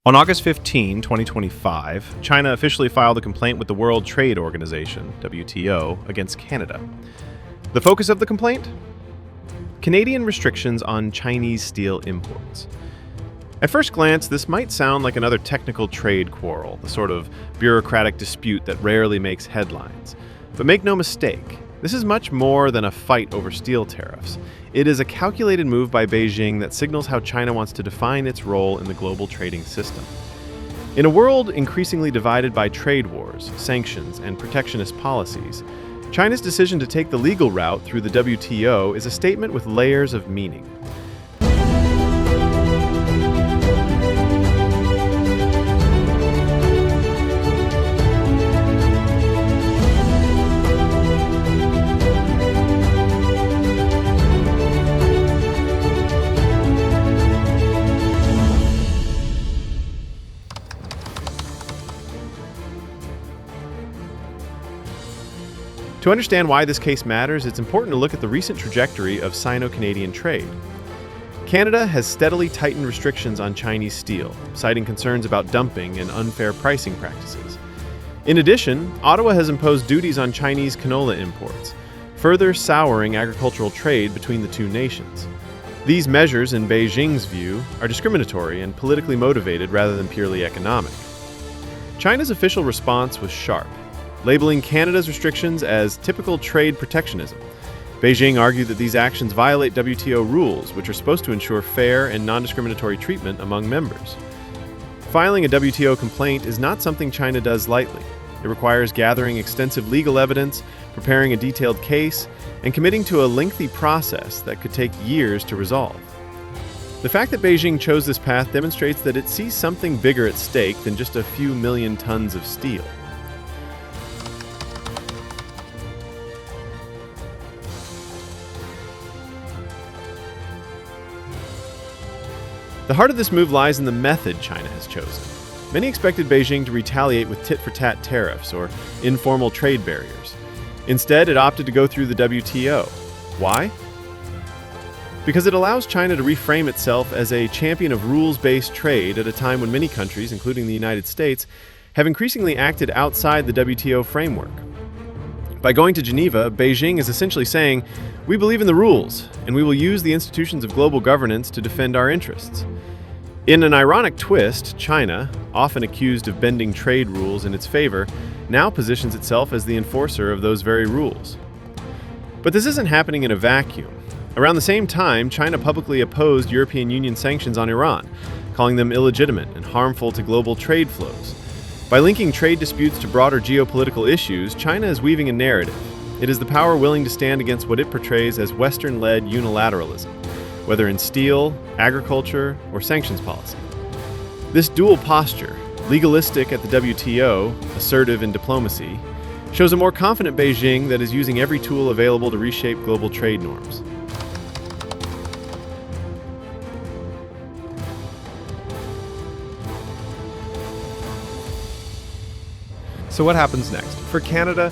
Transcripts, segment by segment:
On August 15, 2025, China officially filed a complaint with the World Trade Organization, WTO, against Canada. The focus of the complaint? Canadian restrictions on Chinese steel imports. At first glance, this might sound like another technical trade quarrel, the sort of bureaucratic dispute that rarely makes headlines. But make no mistake, this is much more than a fight over steel tariffs. It is a calculated move by Beijing that signals how China wants to define its role in the global trading system. In a world increasingly divided by trade wars, sanctions, and protectionist policies, China's decision to take the legal route through the WTO is a statement with layers of meaning. To understand why this case matters, it's important to look at the recent trajectory of Sino-Canadian trade. Canada has steadily tightened restrictions on Chinese steel, citing concerns about dumping and unfair pricing practices. In addition, Ottawa has imposed duties on Chinese canola imports, further souring agricultural trade between the two nations. These measures, in Beijing's view, are discriminatory and politically motivated rather than purely economic. China's official response was sharp, labeling Canada's restrictions as typical trade protectionism. Beijing argued that these actions violate WTO rules, which are supposed to ensure fair and non-discriminatory treatment among members. Filing a WTO complaint is not something China does lightly. It requires gathering extensive legal evidence, preparing a detailed case, and committing to a lengthy process that could take years to resolve. The fact that Beijing chose this path demonstrates that it sees something bigger at stake than just a few million tons of steel. The heart of this move lies in the method China has chosen. Many expected Beijing to retaliate with tit-for-tat tariffs or informal trade barriers. Instead, it opted to go through the WTO. Why? Because it allows China to reframe itself as a champion of rules-based trade at a time when many countries, including the United States, have increasingly acted outside the WTO framework. By going to Geneva, Beijing is essentially saying, "We believe in the rules, and we will use the institutions of global governance to defend our interests." In an ironic twist, China, often accused of bending trade rules in its favor, now positions itself as the enforcer of those very rules. But this isn't happening in a vacuum. Around the same time, China publicly opposed European Union sanctions on Iran, calling them illegitimate and harmful to global trade flows. By linking trade disputes to broader geopolitical issues, China is weaving a narrative. It is the power willing to stand against what it portrays as Western-led unilateralism, whether in steel, agriculture, or sanctions policy. This dual posture, legalistic at the WTO, assertive in diplomacy, shows a more confident Beijing that is using every tool available to reshape global trade norms. So what happens next? For Canada,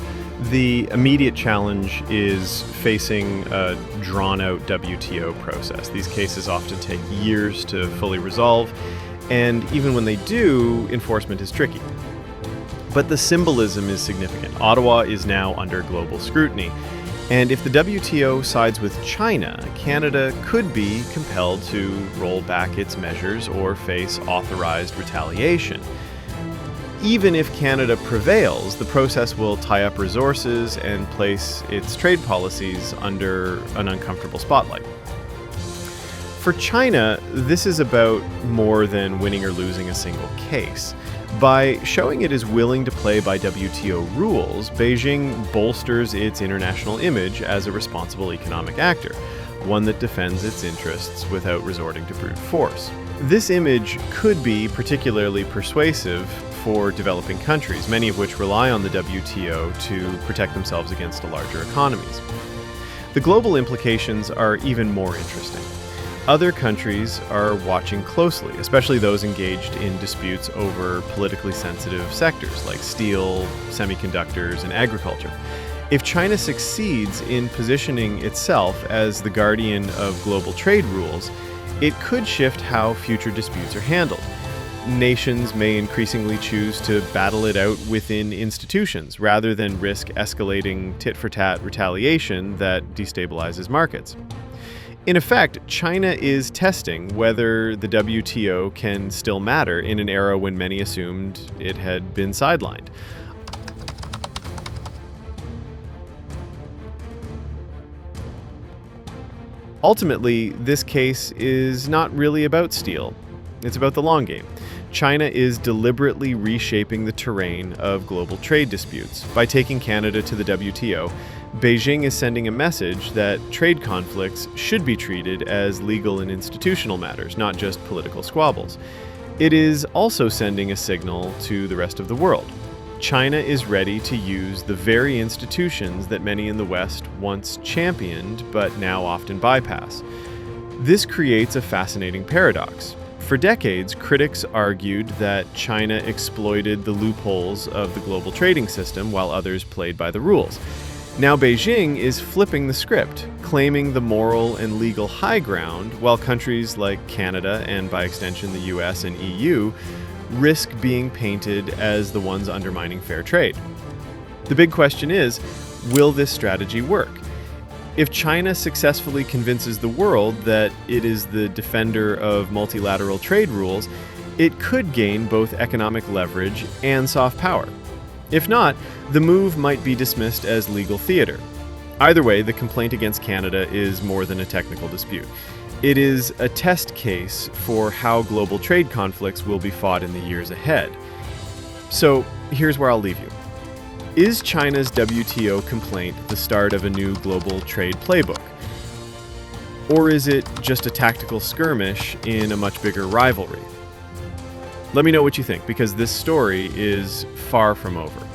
the immediate challenge is facing a drawn-out WTO process. These cases often take years to fully resolve, and even when they do, enforcement is tricky. But the symbolism is significant. Ottawa is now under global scrutiny, and if the WTO sides with China, Canada could be compelled to roll back its measures or face authorized retaliation. Even if Canada prevails, the process will tie up resources and place its trade policies under an uncomfortable spotlight. For China, this is about more than winning or losing a single case. By showing it is willing to play by WTO rules, Beijing bolsters its international image as a responsible economic actor, one that defends its interests without resorting to brute force. This image could be particularly persuasive for developing countries, many of which rely on the WTO to protect themselves against larger economies. The global implications are even more interesting. Other countries are watching closely, especially those engaged in disputes over politically sensitive sectors like steel, semiconductors, and agriculture. If China succeeds in positioning itself as the guardian of global trade rules, it could shift how future disputes are handled. nations may increasingly choose to battle it out within institutions rather than risk escalating tit-for-tat retaliation that destabilizes markets. In effect, China is testing whether the WTO can still matter in an era when many assumed it had been sidelined. Ultimately, this case is not really about steel. It's about the long game. China is deliberately reshaping the terrain of global trade disputes. By taking Canada to the WTO, Beijing is sending a message that trade conflicts should be treated as legal and institutional matters, not just political squabbles. It is also sending a signal to the rest of the world. China is ready to use the very institutions that many in the West once championed but now often bypass. This creates a fascinating paradox. For decades, critics argued that China exploited the loopholes of the global trading system while others played by the rules. Now Beijing is flipping the script, claiming the moral and legal high ground, while countries like Canada and by extension the US and EU risk being painted as the ones undermining fair trade. The big question is, will this strategy work? If China successfully convinces the world that it is the defender of multilateral trade rules, it could gain both economic leverage and soft power. If not, the move might be dismissed as legal theater. Either way, the complaint against Canada is more than a technical dispute. It is a test case for how global trade conflicts will be fought in the years ahead. So here's where I'll leave you. Is China's WTO complaint the start of a new global trade playbook? Or is it just a tactical skirmish in a much bigger rivalry? Let me know what you think, because this story is far from over.